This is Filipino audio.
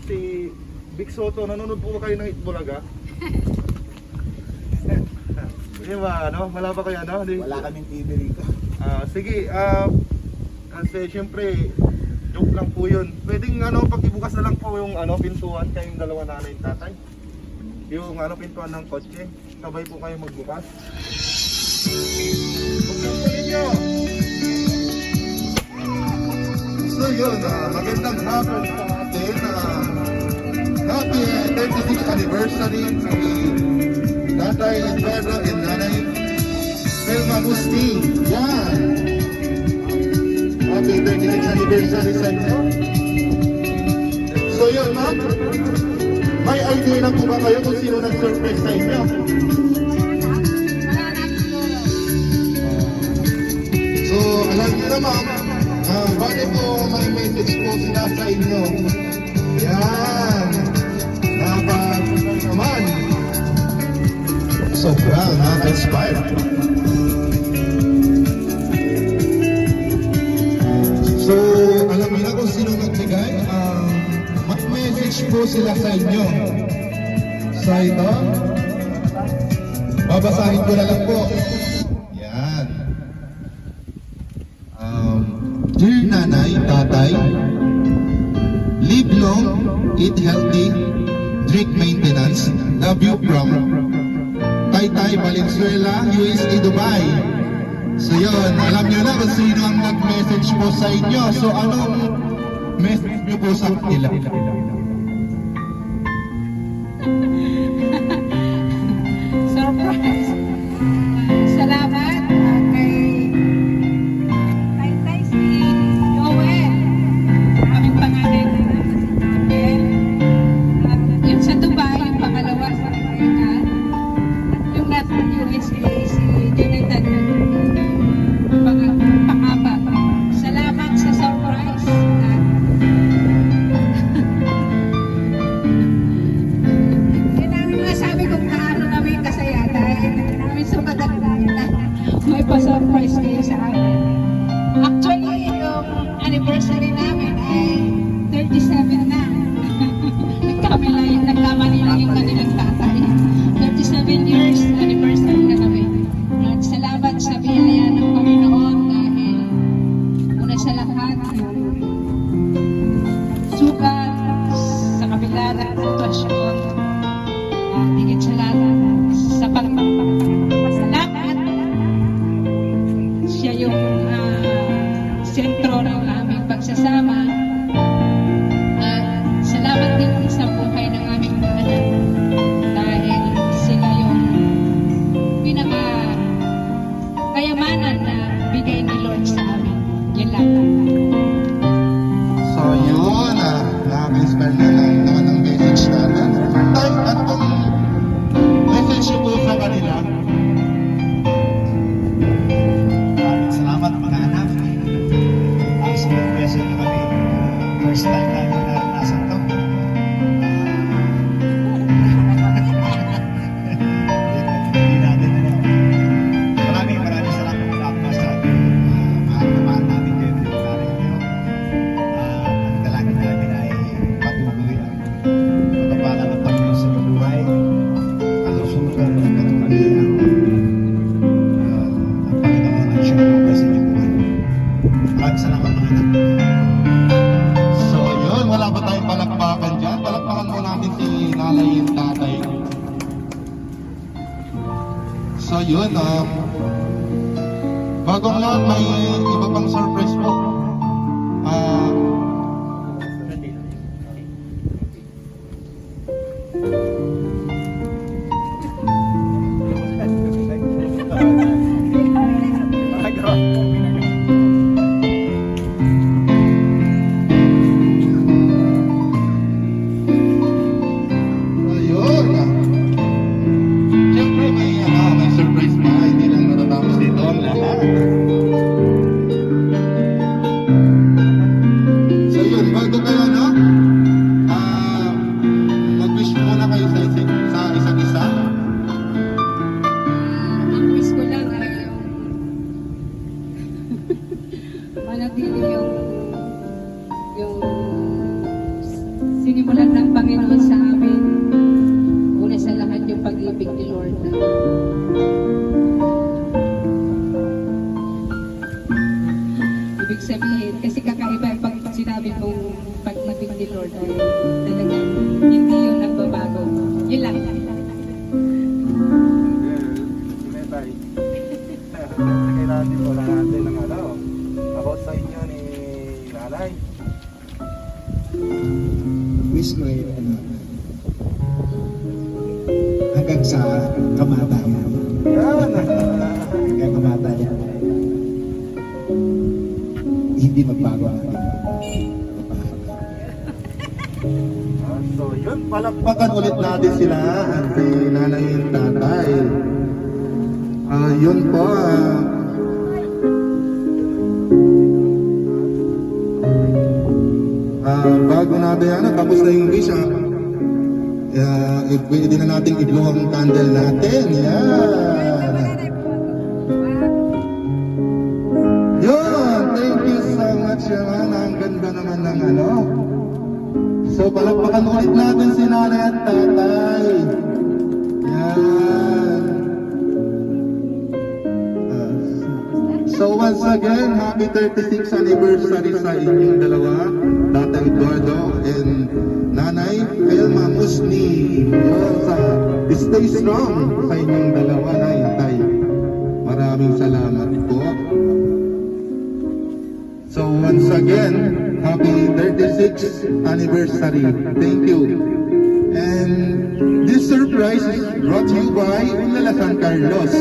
Si Vic Soto, nanonood po ba kayo ng Itbulaga? Di ba, ano? Wala pa kayo, ano? Wala kaming TV rito. Sige, kasi syempre, joke lang po yun. Pwedeng ano, pakibukas na lang po yung ano, pintuan kayong dalawa nanay at tatay. Yung ano, pintuan ng kotse. Sabay po kayo magbukas. Buksan po ninyo! So yun, magandang hapon sa atin. Happy 36th anniversary sa Tatay Pedro and Nanay Selma Musti. Yan! Happy 36th anniversary sa inyo. So yun, ma'am, may idea na po ba kayo kung sino nag-surprise sa inyo? So, alam niyo na, ma'am, bakit po may message po sila sa inyo? Yan! Naman! Sobrang nakaka-inspire. So, alam niyo na kung sino nagbigay? Mag-message po sila sa inyo. Sa ito, babasahin ko na lang po. Yan. Dear Nanay, Tatay, live long, eat healthy, drink maintenance, love you from Taytay, Valenzuela, USA, Dubai. So yun, alam nyo na kung sino ang nag-message po sa inyo. So anong message nyo po sa kanila? Surprise! Salamat kay Taytay si Joel. Aming pangalan si Joel. Yung sa Dubai, yung pangalawa sa Amerika. Yung nasa USA si Jonathan. Pangapat. Salamat sa surprise. Hindi namin masabi kung paano namin kasaya dahil hindi namin sumagat na may pa-surprise kayo sa amin. Actually, yung anniversary namin ay 37 na. Nagkamali lang yung kanilang tatay. 37 years anniversary na kami. At salamat sa biyaya ng Panginoon dahil una sa lahat, sugat sa kabila ng sitwasyon. At higit sa lahat, sa pagpapasalamat, siya yung sentro ng aming pagsasama. At salamat din sa buhay ng aming mga anak dahil sila yung pinaka kayamanan na bigay ni Lord sa amin. Yan lang. So yun, nakaka-inspire na lang naman ang message natin. Tay, ano pong message nyo po sa kanila? Salamat mga anak. Ang surprise nyo kami. First time namin naranasan to. Hindi natin maraming salamat po ako sa mahal namin kayo ng nanay niyo. Ang dalangin namin ay patuloy ang pagpapalan ng Panginoon sa buhay. Ang susunod ng patuloy ang Panginoon ang siya po kasi niyo buhay. Maraming salamat mga anak. So yun, wala ba tayong palakpakan dyan? Palakpakan mo natin si nanay at tatay. So yun, bago ang lahat, may iba pang surprise po. sinimulan ng Panginoon sa amin. Una sa lahat yung pag-ibig ni Lord. Ibig sabihin, kasi kakaiba pag sinabi mong pag-ibig ni Lord ay talagang hindi yung nagbabago. Yun lang. Tay. Kailangan din wala natin ng about sa inyo ni Lalay. Wish ko hanggang sa kamatayan. Yan! Hanggang kamatayan. Hindi magbago ang ating So yun, Palakpakan ulit natin sila at si nanay at tatay. Yun po, bago natin, tapos na yung wish, pwede na natin i-blow ang candle natin. Yan. Yun, thank you so much naman. Ang ganda naman ng So, palakpakan ulit natin si nanay at tatay. Yan. So once again, happy 36th anniversary sa inyong dalawa, Tatay Eduardo and Nanay Elma Musni. Yun, stay strong sa inyong dalawa, Tay. Maraming salamat po. So once again, happy 36th anniversary. Thank you. And this surprise is brought to you by Ulala San Carlos.